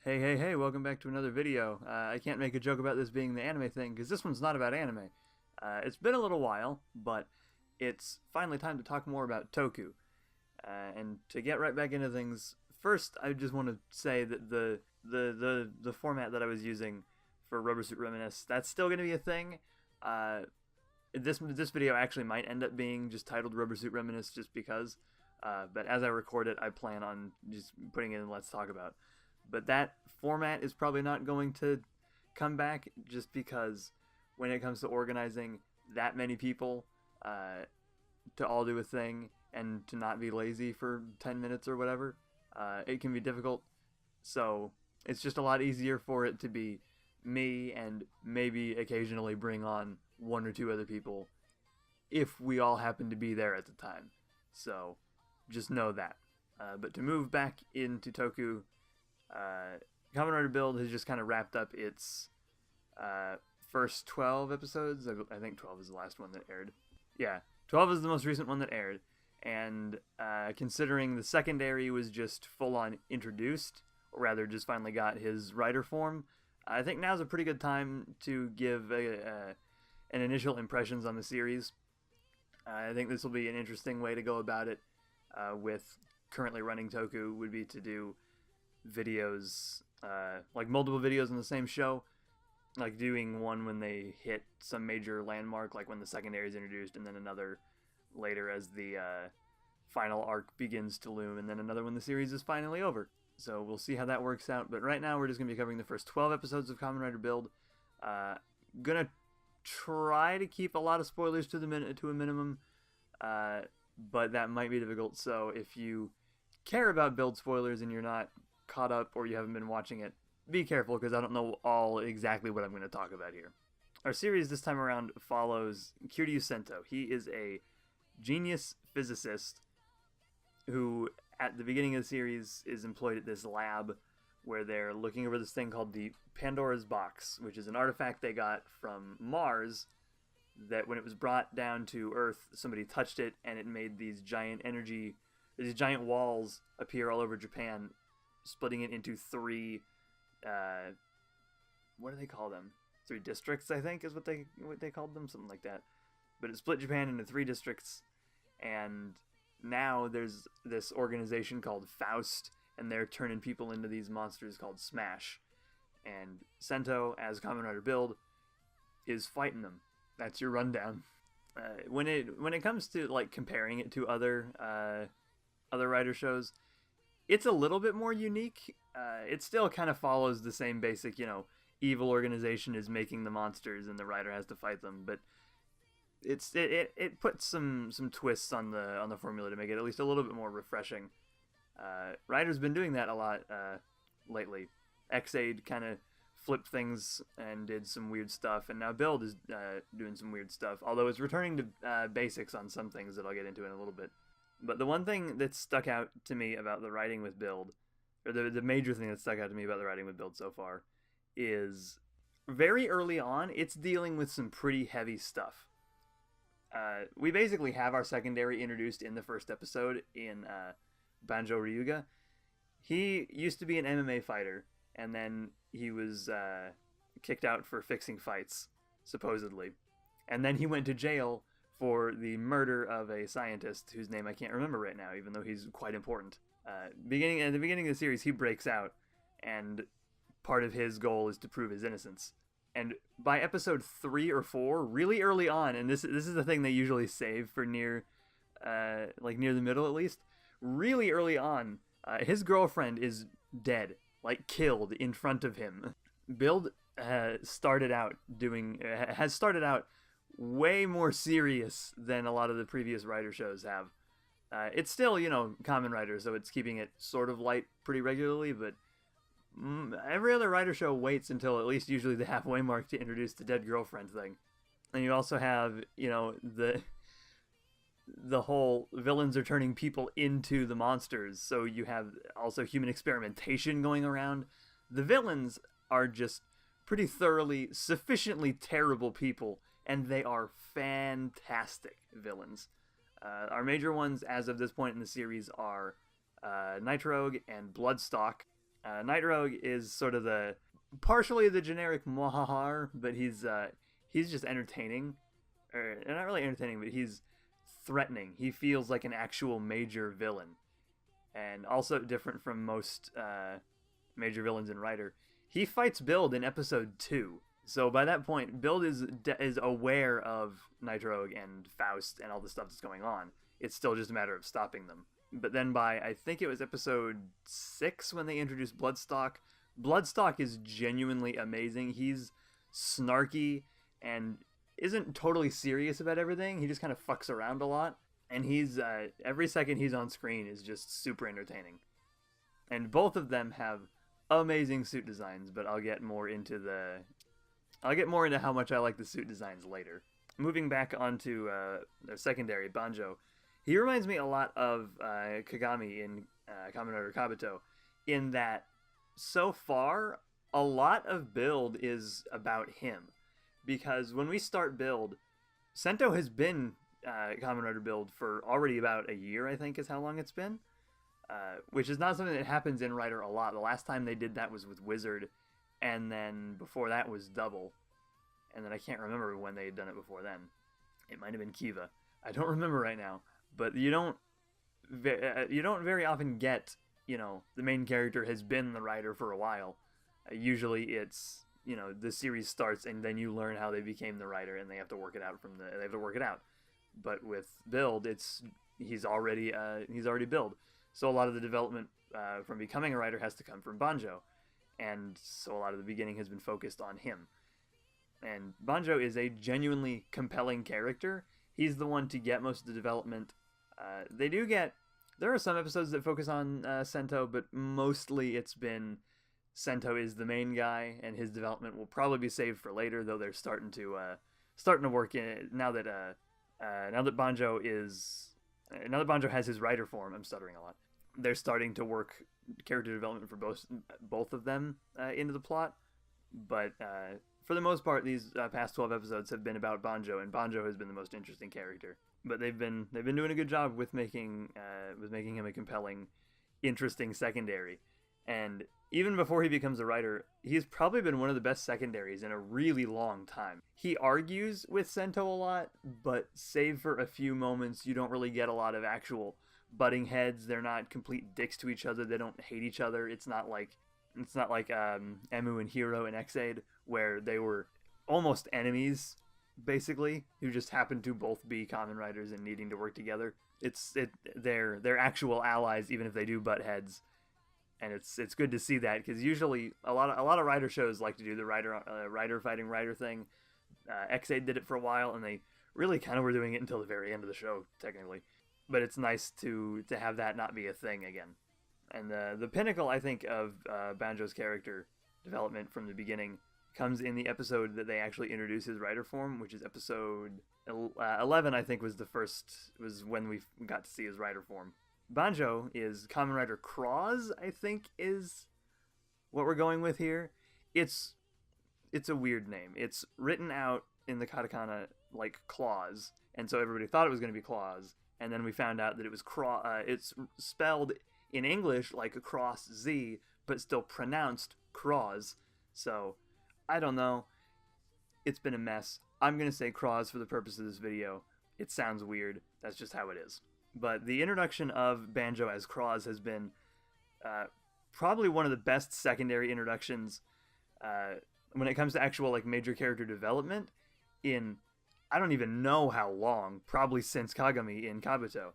Hey, hey, hey, welcome back to another video. I can't make a joke about this being the anime thing, because this one's not about anime. It's been a little while, but it's finally time to talk more about Toku. And to get right back into things, first I just want to say that the format that I was using for Rubber Suit Reminisce, that's still going to be a thing. This video actually might end up being just titled Rubber Suit Reminisce just because. But as I record it, I plan on just putting it in Let's Talk About. But that format is probably not going to come back just because when it comes to organizing that many people to all do a thing and to not be lazy for 10 minutes or whatever, it can be difficult. So it's just a lot easier for it to be me and maybe occasionally bring on one or two other people if we all happen to be there at the time. So just know that. But to move back into Toku, Kamen Rider Build has just kind of wrapped up its first 12 episodes. I think 12 is the last one that aired. Yeah, 12 is the most recent one that aired. And considering the secondary was just full-on introduced, or rather just finally got his rider form, I think now's a pretty good time to give an initial impressions on the series. I think this will be an interesting way to go about it with currently running Toku, would be to do videos, like multiple videos on the same show, like doing one when they hit some major landmark, like when the secondary is introduced, and then another later as the final arc begins to loom, and then another when the series is finally over. So we'll see how that works out, but right now we're just going to be covering the first 12 episodes of Kamen Rider Build. Gonna try to keep a lot of spoilers to a minimum, but that might be difficult, so if you care about Build spoilers and you're not caught up or you haven't been watching it, be careful because I don't know all exactly what I'm going to talk about here. Our series this time around follows Kiryu Sento. He is a genius physicist who at the beginning of the series is employed at this lab where they're looking over this thing called the Pandora's Box, which is an artifact they got from Mars that when it was brought down to Earth, somebody touched it and it made these giant walls appear all over Japan, splitting it into three, what do they call them? 3 districts, I think, is what they called them, something like that. But it split Japan into 3 districts, and now there's this organization called Faust, and they're turning people into these monsters called Smash. And Sento, as Kamen Rider Build, is fighting them. That's your rundown. When it comes to like comparing it to other Rider shows, it's a little bit more unique. It still kind of follows the same basic, evil organization is making the monsters and the rider has to fight them, but it puts some twists on the formula to make it at least a little bit more refreshing. Rider's been doing that a lot lately. X-Aid kind of flipped things and did some weird stuff, and now Build is doing some weird stuff, although it's returning to basics on some things that I'll get into in a little bit. But the one thing that stuck out to me about the writing with Build, or the major thing that stuck out to me about the writing with Build so far, is very early on, it's dealing with some pretty heavy stuff. We basically have our secondary introduced in the first episode in Banjo Ryuga. He used to be an MMA fighter, and then he was kicked out for fixing fights, supposedly. And then he went to jail for the murder of a scientist whose name I can't remember right now, even though he's quite important. At the beginning of the series, he breaks out, and part of his goal is to prove his innocence. And by episode 3 or 4, really early on, and this is the thing they usually save for near the middle at least, really early on, his girlfriend is dead, like killed in front of him. Build has started out way more serious than a lot of the previous Rider shows have. It's still, Kamen Rider, so it's keeping it sort of light pretty regularly, but every other Rider show waits until at least usually the halfway mark to introduce the dead girlfriend thing. And you also have, the whole villains are turning people into the monsters, so you have also human experimentation going around. The villains are just pretty thoroughly, sufficiently terrible people, and they are fantastic villains. Our major ones as of this point in the series are Nitrogue and Bloodstock. Night Rogue is sort of the partially the generic Mohahar, but he's just entertaining, or not really entertaining, but he's threatening. He feels like an actual major villain, and also different from most major villains in Rider. He fights Build in episode 2. So by that point, Build is aware of Night Rogue and Faust and all the stuff that's going on. It's still just a matter of stopping them. But then by, I think it was episode 6 when they introduced Bloodstock. Bloodstock is genuinely amazing. He's snarky and isn't totally serious about everything. He just kind of fucks around a lot. And he's, every second he's on screen is just super entertaining. And both of them have amazing suit designs, but I'll get more into how much I like the suit designs later. Moving back onto their secondary, Banjo. He reminds me a lot of Kagami in Kamen Rider Kabuto, in that so far, a lot of Build is about him. Because when we start Build, Sento has been Kamen Rider Build for already about a year, I think is how long it's been. Which is not something that happens in Rider a lot. The last time they did that was with Wizard, and then before that was Double. And then I can't remember when they had done it before then. It might have been Kiva. I don't remember right now. But you don't very often get, the main character has been the Rider for a while. Usually it's, the series starts and then you learn how they became the Rider and they have to work it out But with Build, he's already Build. So a lot of the development from becoming a Rider has to come from Banjo. And so a lot of the beginning has been focused on him. And Banjo is a genuinely compelling character. He's the one to get most of the development. There are some episodes that focus on Sento, but mostly it's been Sento is the main guy, and his development will probably be saved for later, though they're starting to work in it now that Banjo has his Rider form. I'm stuttering a lot. They're starting to work character development for both of them into the plot, but for the most part, these past 12 episodes have been about Banjo, and Banjo has been the most interesting character. But they've been doing a good job with making him a compelling, interesting secondary. And even before he becomes a Rider, he's probably been one of the best secondaries in a really long time. He argues with Sento a lot, but save for a few moments, you don't really get a lot of actual butting heads. They're not complete dicks to each other. They don't hate each other. It's not like Emu and Hiro in X-Aid, where they were almost enemies, basically, who just happened to both be Kamen Riders and needing to work together. They're actual allies, even if they do butt heads, and it's good to see that, because usually a lot of Rider shows like to do the Rider fighting Rider thing. X-Aid did it for a while, and they really kind of were doing it until the very end of the show, technically. But it's nice to have that not be a thing again. And the pinnacle, I think, of Banjo's character development from the beginning comes in the episode that they actually introduce his Rider form, which is episode 11, I think, was when we got to see his Rider form. Banjo is Kamen Rider Cross, I think, is what we're going with here. It's a weird name. It's written out in the katakana like claws, and so everybody thought it was going to be claws, and then we found out that it was it's spelled in English like a cross Z, but still pronounced Cross. So, I don't know. It's been a mess. I'm going to say Cross for the purpose of this video. It sounds weird. That's just how it is. But the introduction of Banjo as Cross has been probably one of the best secondary introductions when it comes to actual like major character development in I don't even know how long, probably since Kagami in Kabuto.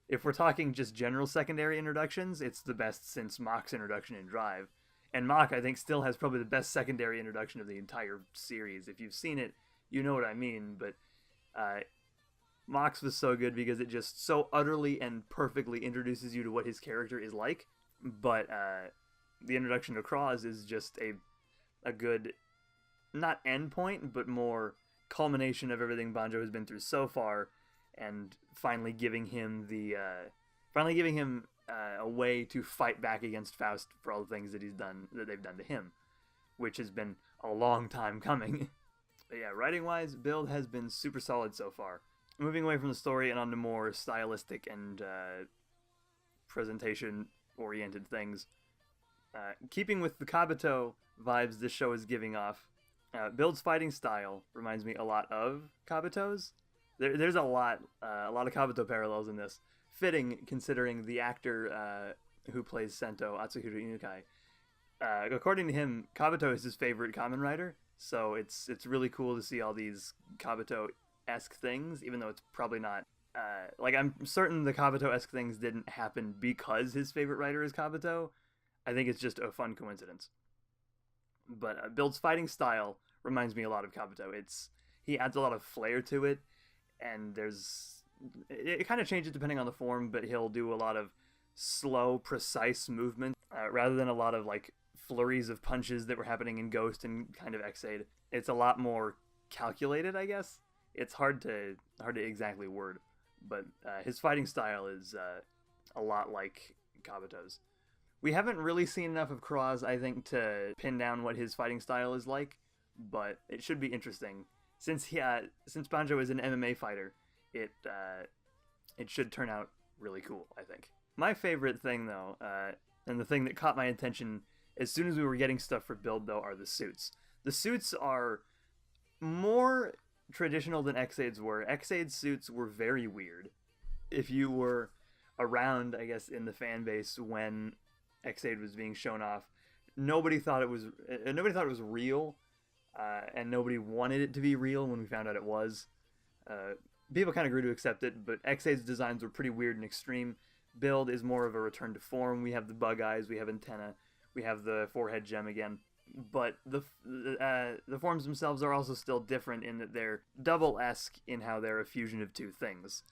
If we're talking just general secondary introductions, it's the best since Mach's introduction in Drive. And Mach, I think, still has probably the best secondary introduction of the entire series. If you've seen it, you know what I mean. But Mach's was so good because it just so utterly and perfectly introduces you to what his character is like. But the introduction to Cross is just a good, not end point, but more culmination of everything Banjo has been through so far, and finally giving him a way to fight back against Faust for all the things that they've done to him, which has been a long time coming. But yeah, writing-wise, Build has been super solid so far. Moving away from the story and onto more stylistic and presentation-oriented things, Keeping with the Kabuto vibes this show is giving off, Build's fighting style reminds me a lot of Kabuto's. There's a lot of Kabuto parallels in this. Fitting, considering the actor who plays Sento, Atsuhiro Inukai. According to him, Kabuto is his favorite Kamen Rider, so it's really cool to see all these Kabuto-esque things, even though it's probably not. I'm certain the Kabuto-esque things didn't happen because his favorite rider is Kabuto. I think it's just a fun coincidence. But Build's fighting style reminds me a lot of Kabuto. He adds a lot of flair to it, and it kind of changes depending on the form, but he'll do a lot of slow, precise movement rather than a lot of like flurries of punches that were happening in Ghost and kind of X-Aid. It's a lot more calculated, I guess. It's hard to exactly word, but his fighting style is a lot like Kabuto's. We haven't really seen enough of Cross, I think, to pin down what his fighting style is like, but it should be interesting. Since Banjo is an MMA fighter, it should turn out really cool, I think. My favorite thing, though, and the thing that caught my attention as soon as we were getting stuff for Build, though, are the suits. The suits are more traditional than X-Aid's were. X-Aid's suits were very weird. If you were around, I guess, in the fan base when X-Aid was being shown off, nobody thought it was real, and nobody wanted it to be real when we found out it was. People kind of grew to accept it, but X-Aid's designs were pretty weird and extreme. Build is more of a return to form. We have the bug eyes, we have antenna, we have the forehead gem again. But the forms themselves are also still different in that they're double-esque in how they're a fusion of two things.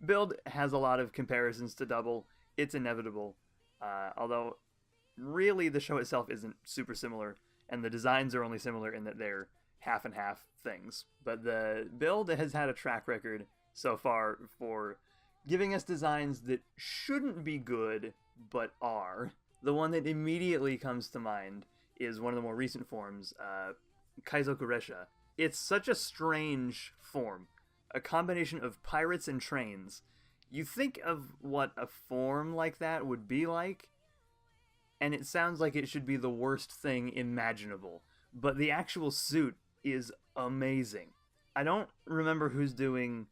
Build has a lot of comparisons to Double. It's inevitable. Although, really, the show itself isn't super similar, and the designs are only similar in that they're half and half things. But the Build has had a track record so far for giving us designs that shouldn't be good, but are. The one that immediately comes to mind is one of the more recent forms, Kaizoku Resha. It's such a strange form. A combination of pirates and trains. You think of what a form like that would be like, and it sounds like it should be the worst thing imaginable. But the actual suit is amazing. I don't remember who's doing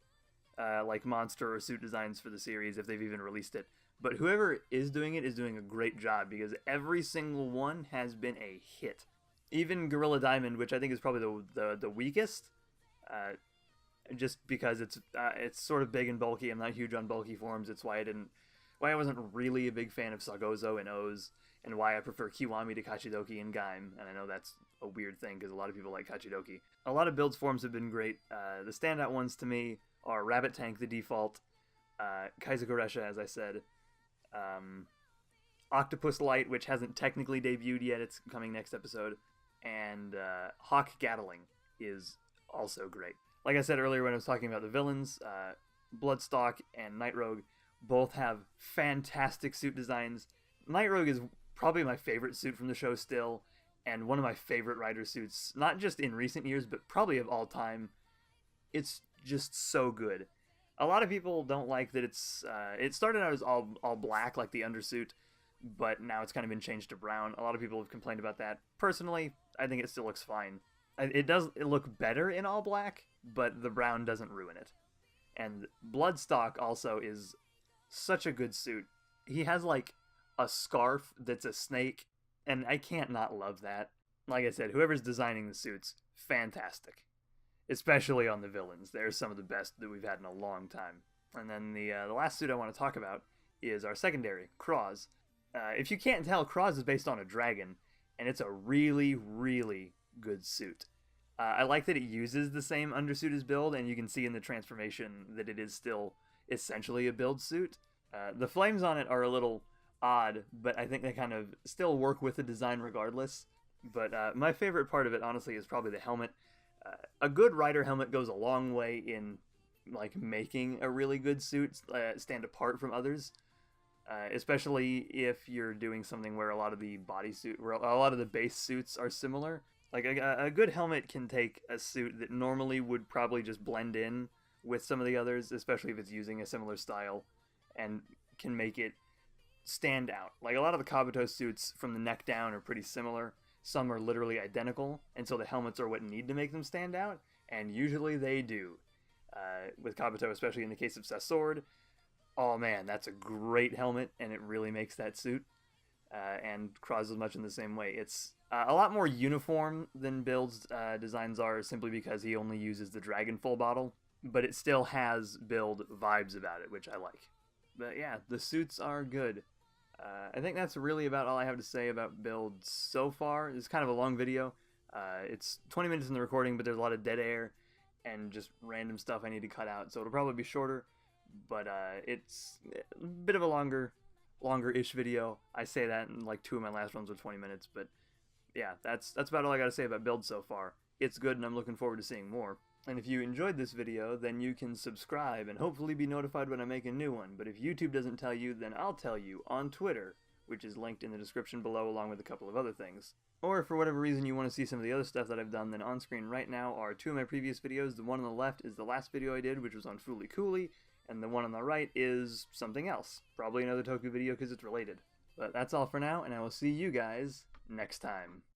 monster or suit designs for the series, if they've even released it. But whoever is doing it is doing a great job, because every single one has been a hit. Even Gorilla Diamond, which I think is probably the weakest, just because it's sort of big and bulky. I'm not huge on bulky forms. It's why I wasn't really a big fan of Sagozo and O's, and why I prefer Kiwami to Kachidoki and Gaim. And I know that's a weird thing because a lot of people like Kachidoki. A lot of Build's forms have been great. The standout ones to me are Rabbit Tank, the default, Kaizoku Resha, as I said, Octopus Light, which hasn't technically debuted yet. It's coming next episode. And Hawk Gatling is also great. Like I said earlier when I was talking about the villains, Bloodstock and Night Rogue both have fantastic suit designs. Night Rogue is probably my favorite suit from the show still, and one of my favorite rider suits, not just in recent years, but probably of all time. It's just so good. A lot of people don't like that it started out as all black, like the undersuit, but now it's kind of been changed to brown. A lot of people have complained about that. Personally, I think it still looks fine. It look better in all black, but the brown doesn't ruin it. And Bloodstock also is such a good suit. He has like a scarf that's a snake, and I can't not love that. Like I said, whoever's designing the suits, fantastic. Especially on the villains. They're some of the best that we've had in a long time. And then the last suit I want to talk about is our secondary, Cross. If you can't tell, Cross is based on a dragon, and it's a really, really good suit. I like that it uses the same undersuit as Build, and you can see in the transformation that it is still essentially a Build suit. The flames on it are a little odd, but I think they kind of still work with the design regardless. But my favorite part of it, honestly, is probably the helmet. A good rider helmet goes a long way in like making a really good suit stand apart from others, especially if you're doing something where a lot of the base suits are similar. Like a good helmet can take a suit that normally would probably just blend in with some of the others, especially if it's using a similar style, and can make it stand out. Like a lot of the Kabuto suits from the neck down are pretty similar. Some are literally identical, and so the helmets are what need to make them stand out, and usually they do. With Kabuto, especially in the case of Sasord, oh man, that's a great helmet, and it really makes that suit. And Cross is much in the same way. It's a lot more uniform than Build's designs are, simply because he only uses the Dragon Full bottle, but it still has Build vibes about it, which I like. But yeah, the suits are good. I think that's really about all I have to say about Build so far. It's kind of a long video. It's 20 minutes in the recording, but there's a lot of dead air and just random stuff I need to cut out, so it'll probably be shorter, but it's a bit of a longer-ish video. I say that, and like 2 of my last ones were 20 minutes, but yeah, that's about all I got to say about Build so far. It's good, and I'm looking forward to seeing more. And if you enjoyed this video, then you can subscribe and hopefully be notified when I make a new one. But if YouTube doesn't tell you, then I'll tell you on Twitter, which is linked in the description below along with a couple of other things. Or if for whatever reason you want to see some of the other stuff that I've done, then on screen right now are 2 of my previous videos. The one on the left is the last video I did, which was on Fooly Cooly, and the one on the right is something else. Probably another Toku video because it's related. But that's all for now, and I will see you guys next time.